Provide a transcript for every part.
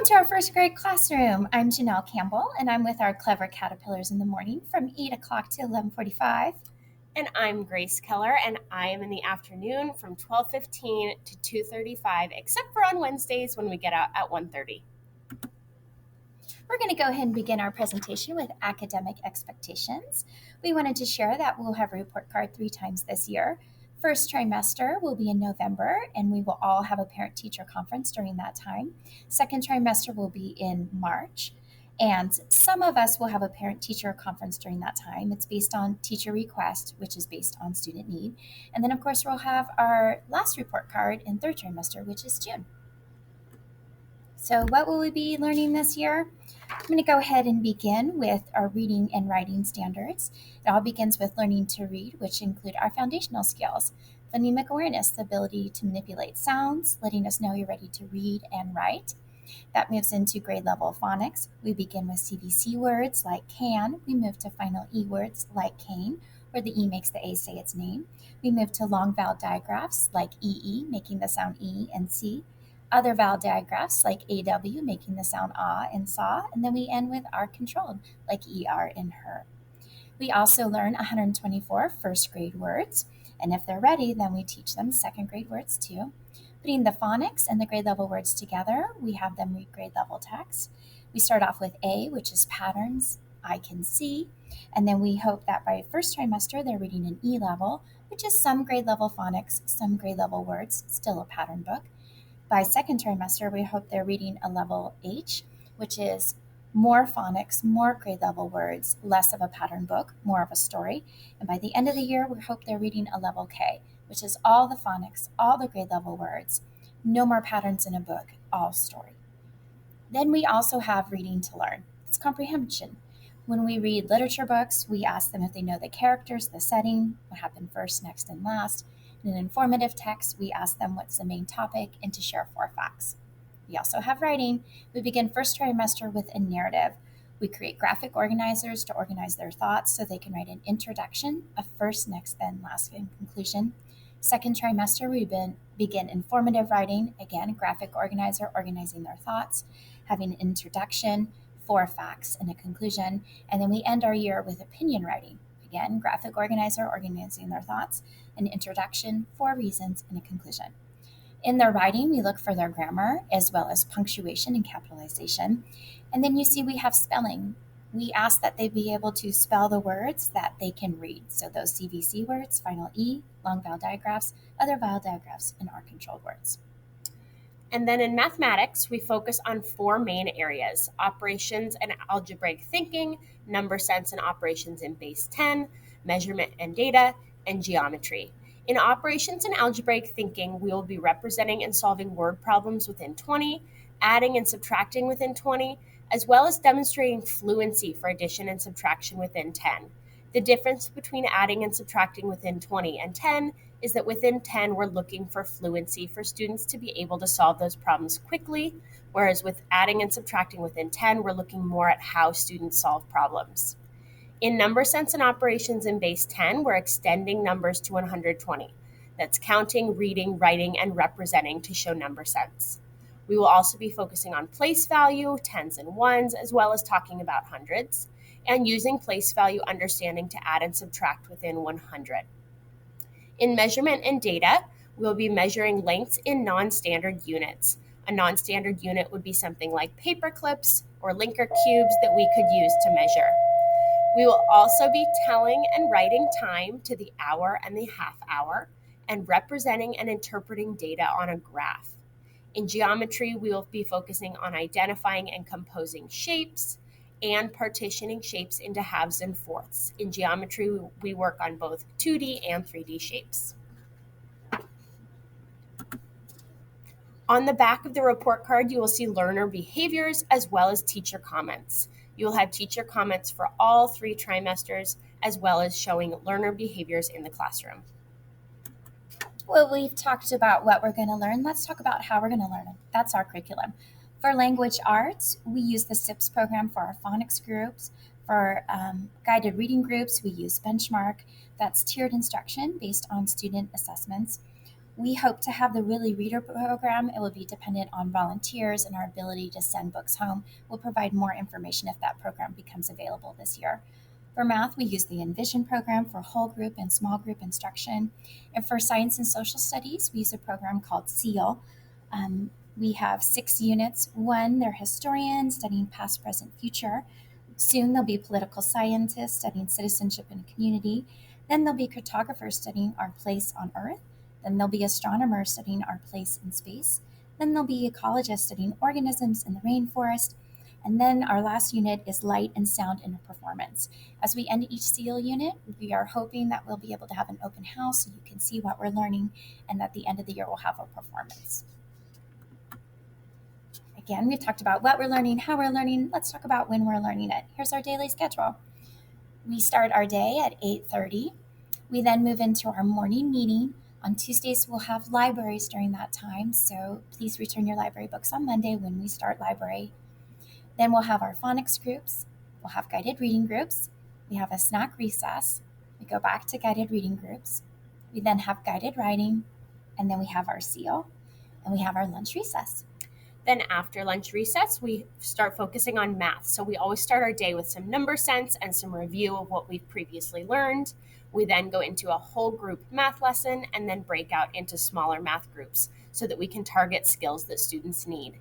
to our first grade classroom. I'm Janelle Campbell, and I'm with our Clever Caterpillars in the morning from 8 o'clock to 11:45. And I'm Grace Keller, and I am in the afternoon from 12:15 to 2:35, except for on Wednesdays when we get out at 1:30. We're going to go ahead and begin our presentation with academic expectations. We wanted to share that we'll have a report card 3 times this year. First trimester will be in November, and we will all have a parent-teacher conference during that time. Second trimester will be in March, and some of us will have a parent-teacher conference during that time. It's based on teacher request, which is based on student need. And then, of course, we'll have our last report card in third trimester, which is June. So what will we be learning this year? I'm going to go ahead and begin with our reading and writing standards. It all begins with learning to read, which include our foundational skills. Phonemic awareness, the ability to manipulate sounds, letting us know you're ready to read and write. That moves into grade level phonics. We begin with CVC words like can. We move to final E words like cane, where the E makes the A say its name. We move to long vowel digraphs like EE, making the sound E and C. Other vowel digraphs like AW, making the sound ah and saw, and then we end with R controlled, like ER in her. We also learn 124 first grade words, and if they're ready, then we teach them second grade words too. Putting the phonics and the grade level words together, we have them read grade level text. We start off with A, which is patterns, I can see, and then we hope that by first trimester they're reading an E level, which is some grade level phonics, some grade level words, still a pattern book. By second trimester, we hope they're reading a level H, which is more phonics, more grade level words, less of a pattern book, more of a story. And by the end of the year, we hope they're reading a level K, which is all the phonics, all the grade level words, no more patterns in a book, all story. Then we also have reading to learn. It's comprehension. When we read literature books, we ask them if they know the characters, the setting, what happened first, next, and last. In an informative text, we ask them what's the main topic and to share 4 facts. We also have writing. We begin first trimester with a narrative. We create graphic organizers to organize their thoughts so they can write an introduction, a first, next, then, last, and conclusion. Second trimester, we begin informative writing. Again, graphic organizer organizing their thoughts, having an introduction, 4 facts, and a conclusion. And then we end our year with opinion writing. Again, graphic organizer organizing their thoughts, an introduction, 4 reasons, and a conclusion. In their writing, we look for their grammar as well as punctuation and capitalization. And then you see we have spelling. We ask that they be able to spell the words that they can read. So those CVC words, final E, long vowel digraphs, other vowel digraphs, and R-controlled words. And then in mathematics, we focus on 4 main areas: operations and algebraic thinking, number sense and operations in base 10, measurement and data, and geometry. In operations and algebraic thinking, we will be representing and solving word problems within 20, adding and subtracting within 20, as well as demonstrating fluency for addition and subtraction within 10. The difference between adding and subtracting within 20 and 10 is that within 10, we're looking for fluency for students to be able to solve those problems quickly, whereas with adding and subtracting within 10, we're looking more at how students solve problems. In number sense and operations in base 10, we're extending numbers to 120. That's counting, reading, writing, and representing to show number sense. We will also be focusing on place value, tens and ones, as well as talking about hundreds, and using place value understanding to add and subtract within 100. In measurement and data, we'll be measuring lengths in non-standard units. A non-standard unit would be something like paper clips or linker cubes that we could use to measure. We will also be telling and writing time to the hour and the half hour, and representing and interpreting data on a graph. In geometry, we will be focusing on identifying and composing shapes and partitioning shapes into halves and fourths. In geometry, we work on both 2D and 3D shapes. On the back of the report card, you will see learner behaviors as well as teacher comments. You will have teacher comments for all 3 trimesters, as well as showing learner behaviors in the classroom. Well, we've talked about what we're going to learn. Let's talk about how we're going to learn it. That's our curriculum. For language arts, we use the SIPS program for our phonics groups. For guided reading groups, we use Benchmark. That's tiered instruction based on student assessments. We hope to have the Really Reader program. It will be dependent on volunteers and our ability to send books home. We'll provide more information if that program becomes available this year. For math, we use the Envision program for whole group and small group instruction. And for science and social studies, we use a program called SEAL. We have 6 units. One, they're historians studying past, present, future. Soon there'll be political scientists studying citizenship and community. Then there'll be cartographers studying our place on Earth. Then there'll be astronomers studying our place in space. Then there'll be ecologists studying organisms in the rainforest. And then our last unit is light and sound and performance. As we end each SEAL unit, we are hoping that we'll be able to have an open house so you can see what we're learning, and at the end of the year we'll have a performance. Again, we've talked about what we're learning, how we're learning. Let's talk about when we're learning it. Here's our daily schedule. We start our day at 8:30. We then move into our morning meeting. On Tuesdays, we'll have libraries during that time, so please return your library books on Monday when we start library. Then we'll have our phonics groups. We'll have guided reading groups. We have a snack recess. We go back to guided reading groups. We then have guided writing, and then we have our SEAL, and we have our lunch recess. Then after lunch recess, we start focusing on math. So we always start our day with some number sense and some review of what we've previously learned. We then go into a whole group math lesson and then break out into smaller math groups so that we can target skills that students need.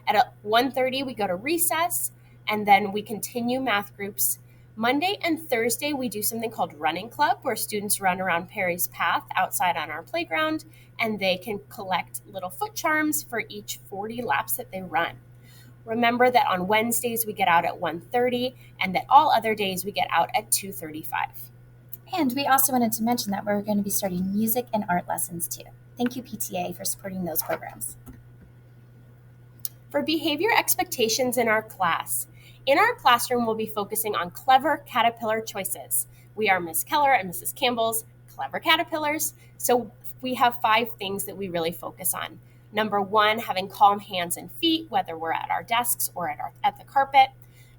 At 1:30, we go to recess, and then we continue math groups. Monday and Thursday, we do something called Running Club, where students run around Perry's Path outside on our playground, and they can collect little foot charms for each 40 laps that they run. Remember that on Wednesdays, we get out at 1:30, and that all other days, we get out at 2:35. And we also wanted to mention that we're going to be starting music and art lessons too. Thank you, PTA, for supporting those programs. For behavior expectations in our class, in our classroom, we'll be focusing on clever caterpillar choices. We are Miss Keller and Mrs. Campbell's clever caterpillars, so we have 5 things that we really focus on. Number 1, having calm hands and feet, whether we're at our desks or at the carpet.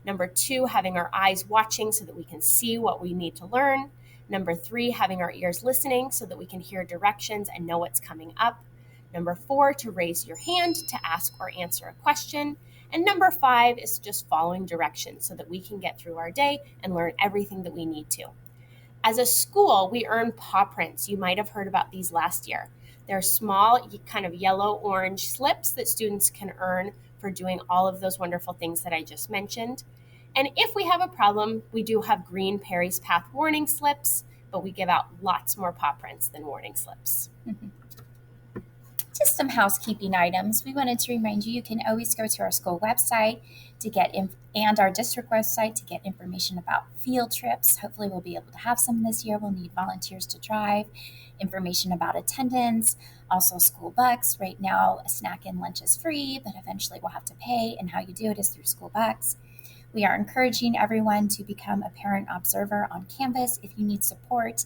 Number 2, having our eyes watching so that we can see what we need to learn. Number 3, having our ears listening so that we can hear directions and know what's coming up. Number 4, to raise your hand to ask or answer a question. And number 5 is just following directions so that we can get through our day and learn everything that we need to. As a school, we earn paw prints. You might have heard about these last year. They're small, kind of yellow-orange slips that students can earn for doing all of those wonderful things that I just mentioned. And if we have a problem, we do have green Perry's Path warning slips, but we give out lots more paw prints than warning slips. Just some housekeeping items. We wanted to remind you can always go to our school website to get and our district website to get information about field trips. Hopefully we'll be able to have some this year. We'll need volunteers to drive, information about attendance, also school bucks. Right now, a snack and lunch is free, but eventually we'll have to pay, and how you do it is through school bucks. We are encouraging everyone to become a parent observer on campus. If you need support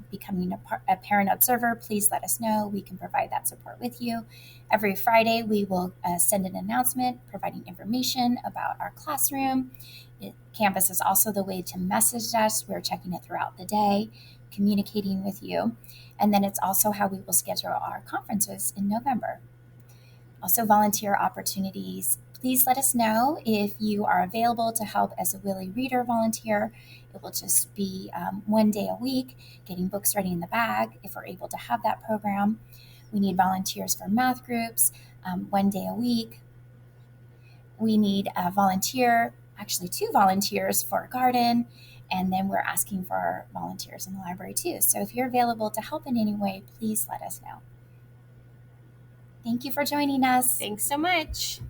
becoming a parent observer, please let us know. We can provide that support with you. Every Friday, we will send an announcement providing information about our classroom. Campus is also the way to message us. We're checking it throughout the day, communicating with you. And then it's also how we will schedule our conferences in November. Also, volunteer opportunities. Please let us know if you are available to help as a Willie Reader volunteer. It will just be 1 day a week, getting books ready in the bag, if we're able to have that program. We need volunteers for math groups, 1 day a week. We need a volunteer, actually 2 volunteers for a garden, and then we're asking for volunteers in the library too. So if you're available to help in any way, please let us know. Thank you for joining us. Thanks so much.